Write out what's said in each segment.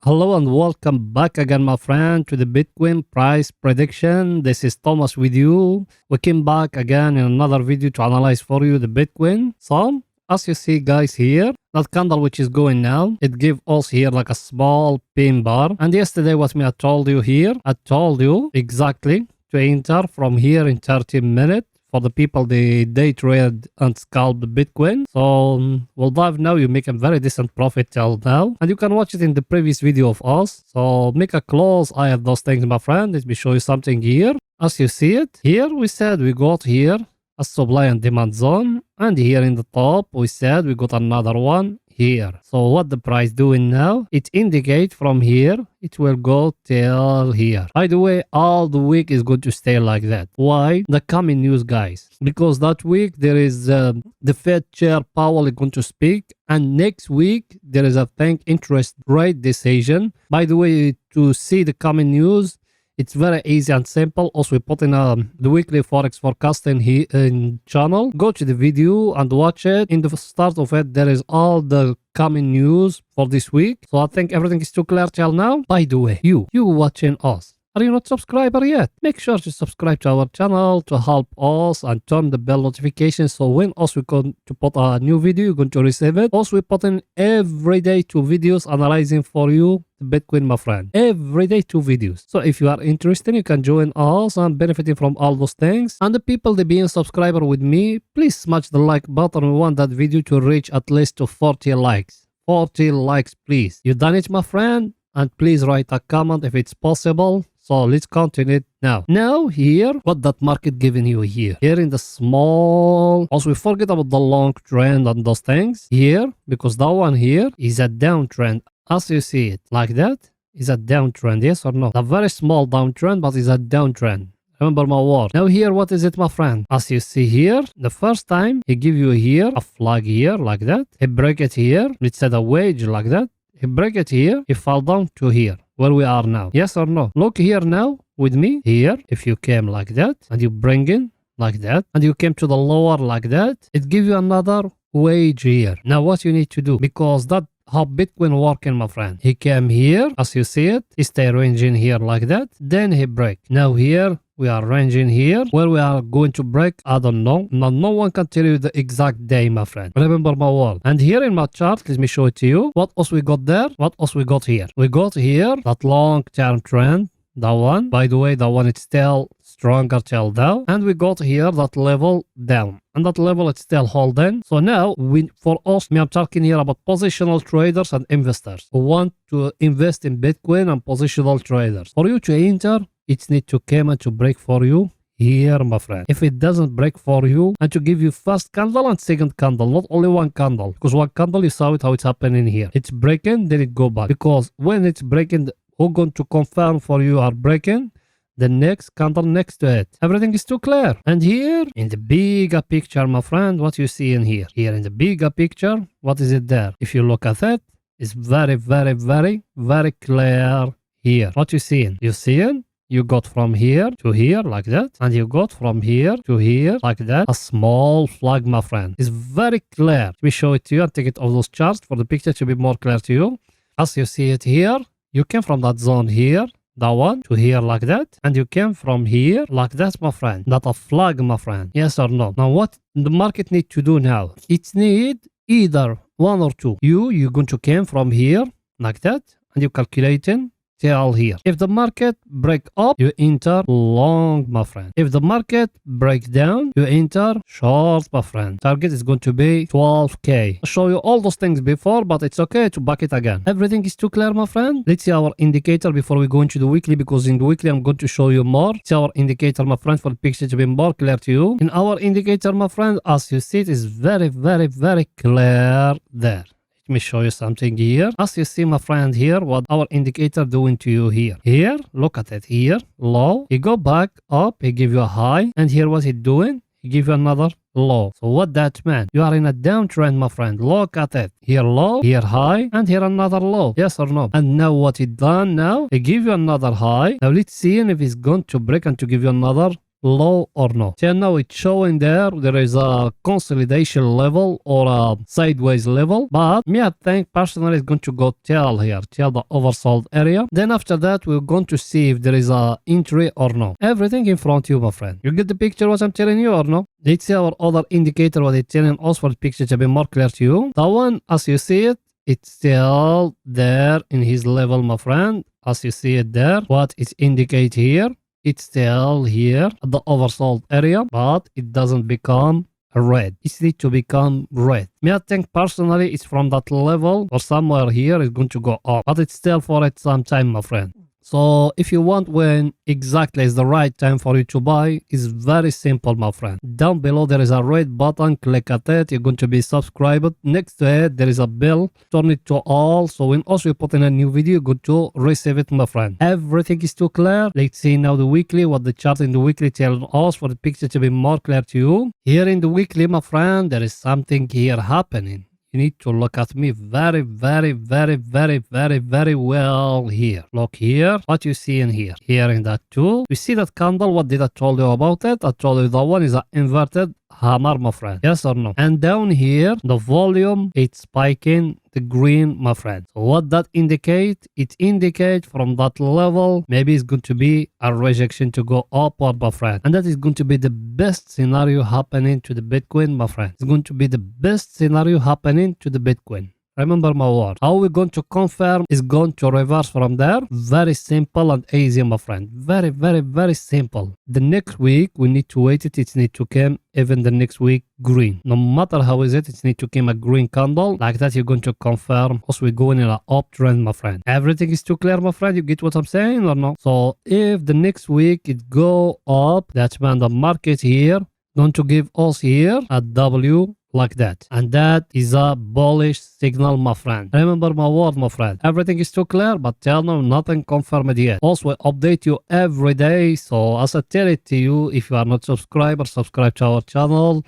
Hello and welcome back again, my friend, to the Bitcoin price prediction. This is Thomas with you. We came back again in another video to analyze for you the Bitcoin. So, as you see, guys, here, that candle which is going now, it gives us here like a small pin bar. And yesterday, what I told you here, I told you exactly to enter from here in 30 minutes. For the people, they day trade and scalp the Bitcoin. So we'll dive now. You make a very decent profit till now. And you can watch it in the previous video of us. So make a close eye at those things, my friend. Let me show you something here. As you see it, here we said we got here a supply and demand zone. And here in the top, we said we got another one here. So what the price doing now? It indicates from here, it will go till here. By the way, all the week is going to stay like that. Why? The coming news, guys. Because that week there is the Fed Chair Powell is going to speak. And next week there is a bank interest rate decision. By the way, to see the coming news, it's very easy and simple. Also, we put in the weekly Forex forecasting here in channel. Go to the video and watch it. In the start of it, there is all the coming news for this week. So I think everything is too clear till now. By the way, you watching us. Are you not subscriber yet? Make sure to subscribe to our channel to help us and turn the bell notification so when us we going to put a new video, you're going to receive it. Also, we put in every day 2 videos analyzing for you the Bitcoin, my friend. Every day 2 videos. So if you are interested, you can join us and benefiting from all those things. And the people that being subscriber with me, please smash the like button. We want that video to reach at least to 40 likes. 40 likes, please. You done it, my friend? And please write a comment if it's possible. So let's continue it now. Now here, what that market giving you here? Here in the small, also we forget about the long trend and those things. Here, because that one here is a downtrend. As you see it, like that, is a downtrend, yes or no? A very small downtrend, but it's a downtrend. Remember my word. Now here, what is it, my friend? As you see here, the first time, he give you here, a flag here, like that. He break it here, let's set a wedge like that. He break it here, he fall down to here. Where we are now. Yes or no? Look here now with me. Here, if you came like that and you bring in like that and you came to the lower like that, it gives you another wage here. Now what you need to do, because that how Bitcoin working, my friend. He came here, as you see it, he stay ranging here like that, then he break. Now here, we are ranging here. Where we are going to break, I don't know. No one can tell you the exact day, my friend. Remember my word. And here in my chart, let me show it to you. What else we got there? What else we got here? We got here that long-term trend. That one. By the way, that one is still stronger till down. And we got here that level down. And that level is still holding. So now, for us, I'm talking here about positional traders and investors who want to invest in Bitcoin and positional traders. For you to enter, it needs to come and to break for you here, my friend. If it doesn't break for you and to give you first candle and second candle, not only one candle, because one candle you saw it how it's happening here. It's breaking, then it go back. Because when it's breaking, who's going to confirm for you are breaking? The next candle next to it. Everything is too clear. And here in the bigger picture, my friend, what you see in here? Here in the bigger picture, what is it there? If you look at it, it's very, very, very, very clear here. What you seeing? You seeing? You got from here to here like that. And you got from here to here like that. A small flag, my friend. It's very clear. Let me show it to you and take it off those charts for the picture to be more clear to you. As you see it here, you came from that zone here, that one, to here like that. And you came from here like that, my friend. Not a flag, my friend. Yes or no? Now what the market need to do now? It need either 1 or 2. You're going to come from here like that. And you're calculating till here. If the market break up, you enter long, my friend. If the market break down, you enter short, my friend. Target is going to be 12K. I'll show you all those things before, but it's okay to back it again. Everything is too clear, my friend. Let's see our indicator before we go into the weekly, because in the weekly, I'm going to show you more. See our indicator, my friend, for the picture to be more clear to you. In our indicator, my friend, as you see, it is very, very, very clear there. Let me show you something here. As you see, my friend, here, what our indicator doing to you here. Here, look at it. Here, low. You go back up, he give you a high. And here, what he doing? He give you another low. So what that meant? You are in a downtrend, my friend. Look at it. Here low, here high, and here another low. Yes or no? And now what he done now? He give you another high. Now let's see if he's going to break and to give you another low or no. So now it's showing there is a consolidation level or a sideways level, but me I think personally is going to go till here, till the oversold area. Then after that we're going to see if there is a entry or no. Everything in front of you, my friend. You get the picture what I'm telling you or no? Let's see our other indicator what it's telling us for the picture to be more clear to you. The one as you see it, it's still there in his level, my friend. As you see it there, what it indicate here, it's still here at the oversold area, but it doesn't become red. It needs to become red. Me, I think personally it's from that level or somewhere here it's going to go up, but it's still for it some time, my friend. So if you want when exactly is the right time for you to buy, it's very simple, my friend. Down below there is a red button, click at it, you're going to be subscribed. Next to it there is a bell, turn it to all, so when also you put in a new video, you're going to receive it, my friend. Everything is too clear. Let's see now the weekly, what the chart in the weekly tells us for the picture to be more clear to you. Here in the weekly, my friend, there is something here happening. You need to look at me very, very, very, very, very, very well here. Look here, what you see in here. Here in that tool, you see that candle, what did I told you about it? I told you that one is an inverted hammer, my friend. Yes or no? And down here, the volume, it's spiking the green, my friend. So what that indicate? It indicate from that level, maybe it's going to be a rejection to go upward, my friend. And that is going to be the best scenario happening to the Bitcoin, my friend. It's going to be the best scenario happening to the Bitcoin. Remember my word. How we're going to confirm is going to reverse from there. Very simple and easy, my friend. Very, very, very simple. The next week, we need to wait it. It need to come even the next week green. No matter how is it, it need to come a green candle. Like that, you're going to confirm. Also, we're going in an uptrend, my friend. Everything is too clear, my friend. You get what I'm saying or no? So if the next week it go up, that's when the market here going to give us here a W like that, and that is a bullish signal, my friend. Remember my word, my friend. Everything is too clear, but tell now nothing confirmed yet. Also, I update you every day, so as I tell it to you, if you are not subscriber, subscribe to our channel.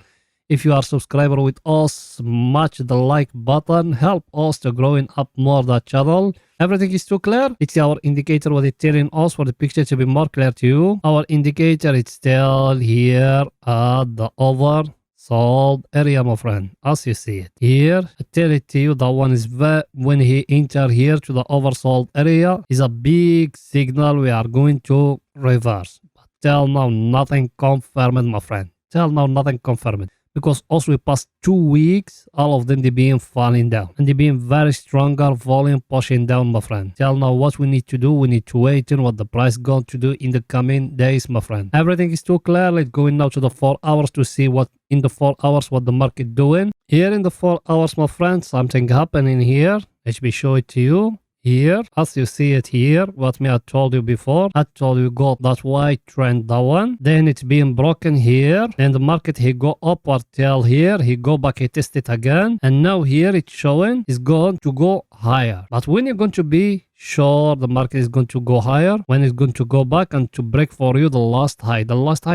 If you are subscriber with us, smash the like button, help us to growing up more that channel. Everything is too clear. It's our indicator what it's telling us for the picture to be more clear to you. Our indicator is still here at the oversold area, my friend, as you see it here. I tell it to you, that one is when he enter here to the oversold area is a big signal we are going to reverse. But till now nothing confirmed, my friend. Till now nothing confirmed, because also we past 2 weeks, all of them they being falling down and they being very stronger volume pushing down, my friend. Till now what we need to do, we need to wait in what the price going to do in the coming days, my friend. Everything is too clear. Let's go in now to the 4 hours to see what in the 4 hours what the market doing. Here in the 4 hours, my friend, something happening here. Let me show it to you. Here, as you see it here, what me I told you before, I told you got that white trend down, then it's being broken here, and the market he go upward till here, he go back, he test it again, and now here it's showing it's going to go higher. But when you're going to be sure the market is going to go higher, when it's going to go back and to break for you the last high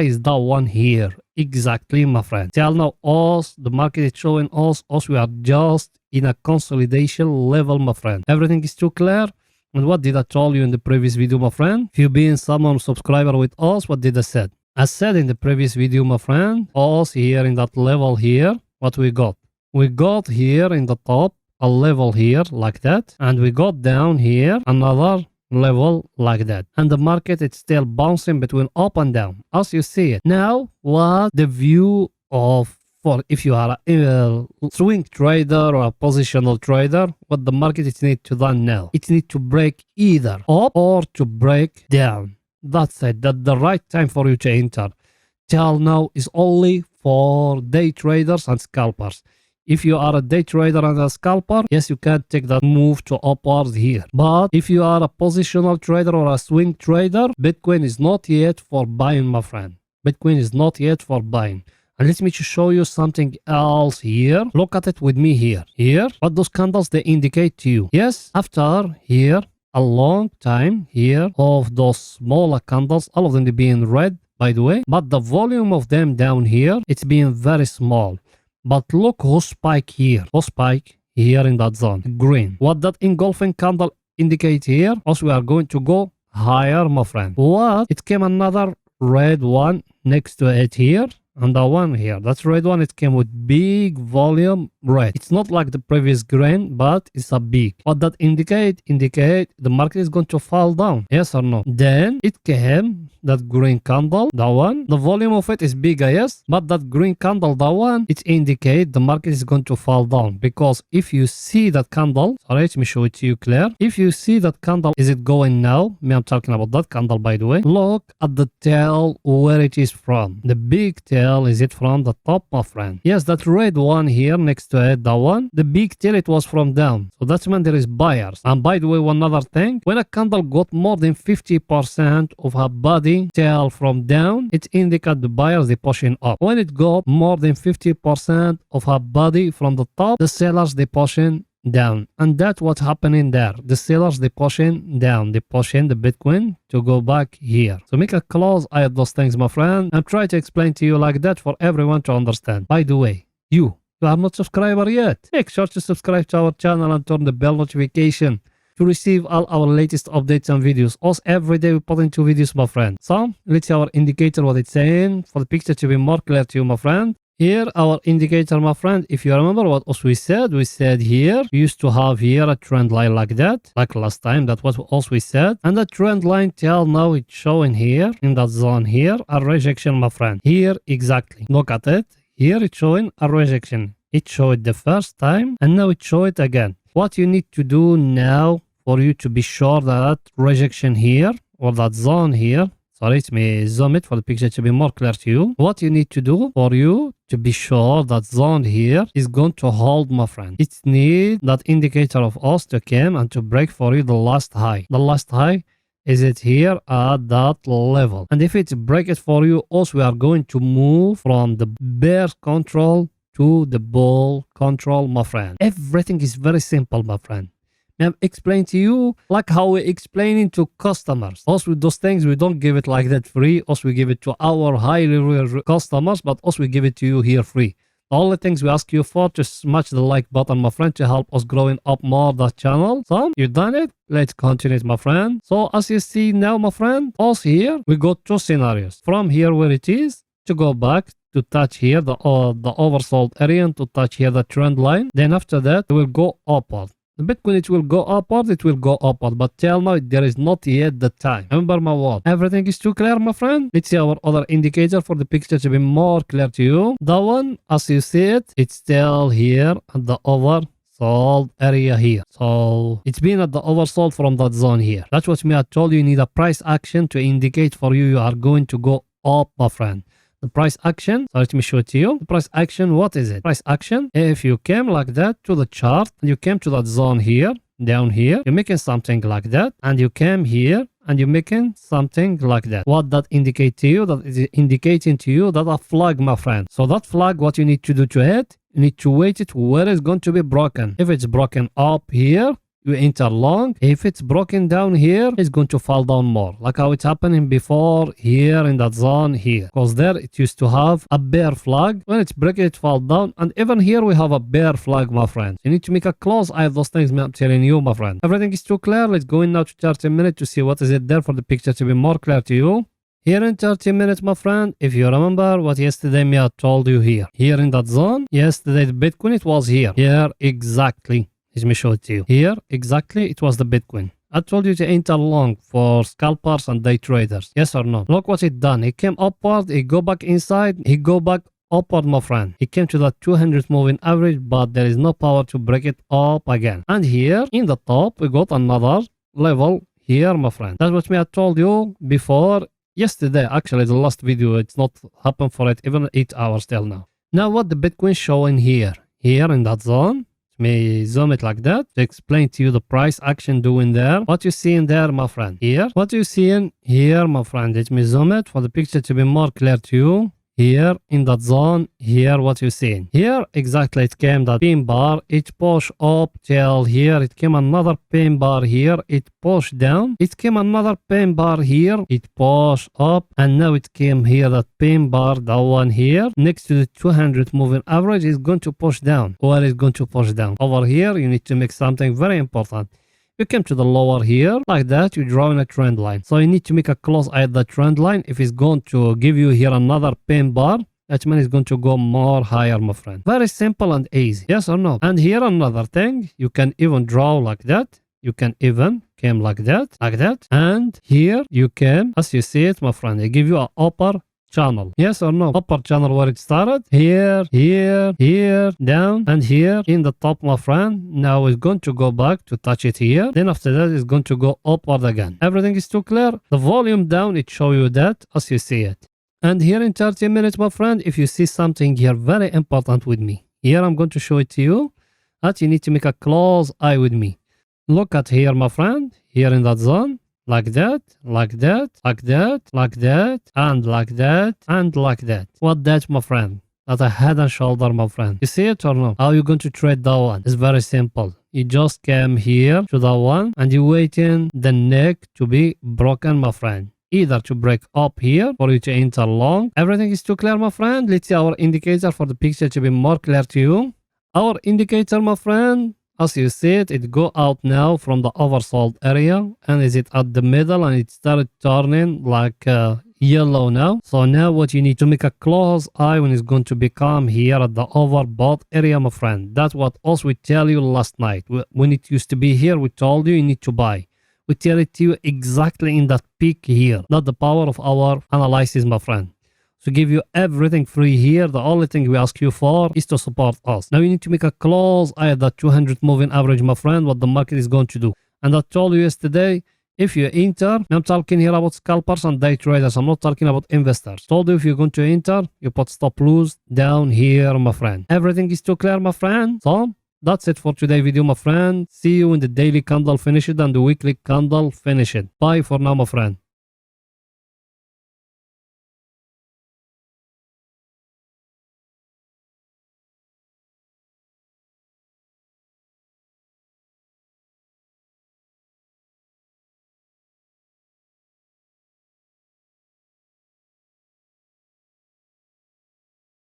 is that one here. Exactly, my friend. Till now us, the market is showing us we are just in a consolidation level, my friend. Everything is too clear. And what did I tell you in the previous video, my friend? If you being someone subscriber with us, what did I said? I said in the previous video, my friend, us here in that level here, what we got? We got here in the top a level here like that, and we got down here another level like that, and the market is still bouncing between up and down as you see it. Now what the view of, for if you are a swing trader or a positional trader, what the market is need to do now, it need to break either up or to break down. That's it. That's the right time for you to enter. Till now is only for day traders and scalpers. If you are a day trader and a scalper, yes, you can take that move to upwards here. But if you are a positional trader or a swing trader, Bitcoin is not yet for buying, my friend. Bitcoin is not yet for buying. And let me just show you something else here. Look at it with me here. Here, what those candles they indicate to you. Yes, after here, a long time here of those smaller candles, all of them they being red, by the way. But the volume of them down here, it's being very small. But look who spike here. Who spike here in that zone. Green. What that engulfing candle indicates here, also we are going to go higher, my friend. What? It came another red one next to it here. And the one here, that's red one, it came with big volume red. It's not like the previous green, but it's a big. What that indicate the market is going to fall down. Yes or no? Then it came that green candle, that one. The volume of it is bigger, yes? But that green candle, that one, it indicate the market is going to fall down. Because if you see that candle, sorry, let me show it to you clear. If you see that candle, is it going now? Me, I'm talking about that candle, by the way. Look at the tail, where it is from. The big tail, is it from the top, my friend? Yes, that red one here next to it, that one. The big tail, it was from down. So that's when there is buyers. And by the way, one other thing, when a candle got more than 50% of her body tail from down, it indicates the buyers, they pushing up. When it got more than 50% of her body from the top, the sellers, they pushing down. And that's what's happening there. The sellers, they pushing down. They pushing the Bitcoin to go back here. So make a close eye at those things, my friend, and try to explain to you like that for everyone to understand. By the way, you are not subscriber yet. Make sure to subscribe to our channel and turn the bell notification to receive all our latest updates and videos. Also, every day we put in 2 videos, my friend. So let's see our indicator, what it's saying, for the picture to be more clear to you, my friend. Here, our indicator, my friend, if you remember what else we said here, we used to have here a trend line like that, like last time, that was also we said. And the trend line till now it's showing here, in that zone here, a rejection, my friend. Here, exactly. Look at it. Here it's showing a rejection. It showed the first time, and now it showed it again. What you need to do now for you to be sure that rejection here, or that zone here, sorry, let me zoom it for the picture to be more clear to you. What you need to do for you to be sure that zone here is going to hold, my friend. It needs that indicator of us to come and to break for you the last high. The last high is it here at that level. And if it break it for you, also we are going to move from the bear control to the bull control, my friend. Everything is very simple, my friend. I'm explaining to you like how we're explaining to customers. Also with those things, we don't give it like that free. Also we give it to our highly customers, but also we give it to you here free. All the things we ask you for, to smash the like button, my friend, to help us growing up more that channel. So you done it. Let's continue it, my friend. So as you see now, my friend, also here we got 2 scenarios. From here where it is to go back to touch here the oversold area and to touch here the trend line. Then after that it will go upward. The Bitcoin, it will go upward, but till now there is not yet the time. Remember my word. Everything is too clear, my friend. Let's see our other indicator for the picture to be more clear to you. That one, as you see it, it's still here at the oversold area here. So it's been at the oversold from that zone here. That's what I told you. You need a price action to indicate for you are going to go up, my friend. The price action, so let me show it to you. The price action, what is it? Price action, if you came like that to the chart, and you came to that zone here, down here, you're making something like that, and you came here, and you're making something like that. What that indicate to you? That is indicating to you that a flag, my friend. So that flag, what you need to do to it, you need to wait it where it's going to be broken. If it's broken up here, you enter long. If it's broken down here, it's going to fall down more, like how it's happening before here in that zone here, because there it used to have a bear flag. When it's breaking, it fall down, and even here we have a bear flag, my friend. You need to make a close eye of those things I'm telling you, my friend. Everything is too clear. Let's go in now to 30 minutes to see what is it there for the picture to be more clear to you. Here in 30 minutes, my friend, if you remember what yesterday me I told you here in that zone, yesterday the Bitcoin, it was here exactly. Let me show it to you. Here, exactly, it was the Bitcoin. I told you to enter long for scalpers and day traders. Yes or no? Look what it done. He came upward, he go back inside, he go back upward, my friend. He came to that 200 moving average, but there is no power to break it up again. And here, in the top, we got another level here, my friend. That's what I told you before yesterday. Actually, the last video, it's not happened for it even 8 hours till now. Now, what the Bitcoin showing here in that zone? Me zoom it like that to explain to you the price action doing there. What you see in there, my friend. Here. What you see in here, my friend. Let me zoom it for the picture to be more clear to you. Here in that zone, here what you see. Here exactly it came that pin bar, it pushed up till here, it came another pin bar here, it pushed down, it came another pin bar here, it pushed up, and now it came here that pin bar, that one here, next to the 200 moving average is going to push down. Where is going to push down? Over here you need to make something very important. You came to the lower here, like that, you're drawing a trend line. So you need to make a close eye at the trend line. If it's going to give you here another pin bar, that means it's going to go more higher, my friend. Very simple and easy. Yes or no? And here another thing, you can even draw like that. You can even come like that. And here you can, as you see it, my friend, they give you an upper channel. Yes or no? Upper channel where it started. Here, down, and here in the top, my friend. Now it's going to go back to touch it here. Then after that, it's going to go upward again. Everything is too clear. The volume down, it show you that as you see it. And here in 30 minutes, my friend, if you see something here very important with me, here I'm going to show it to you that you need to make a close eye with me. Look at here, my friend, here in that zone, like that, and like that, and like that. What that, my friend? That's a head and shoulder, my friend. You see it or no? How you going to trade that one? It's very simple. You just came here to that one and you waiting the neck to be broken, my friend. Either to break up here or you to enter long. Everything is too clear, my friend. Let's see our indicator for the picture to be more clear to you. Our indicator, my friend, as you see it go out now from the oversold area and is it at the middle and it started turning like yellow now. So now what you need to make a close eye when it's going to become here at the overbought area, my friend. That's what else we tell you last night. When it used to be here, we told you need to buy. We tell it to you exactly in that peak here. Not the power of our analysis, my friend. So give you everything free here. The only thing we ask you for is to support us. Now you need to make a close eye at that 200 moving average, my friend, what the market is going to do. And I told you yesterday, if you enter, I'm talking here about scalpers and day traders. I'm not talking about investors. Told you if you're going to enter, you put stop loss down here, my friend. Everything is too clear, my friend. So that's it for today's video, my friend. See you when the daily candle finished and the weekly candle finished. Bye for now, my friend.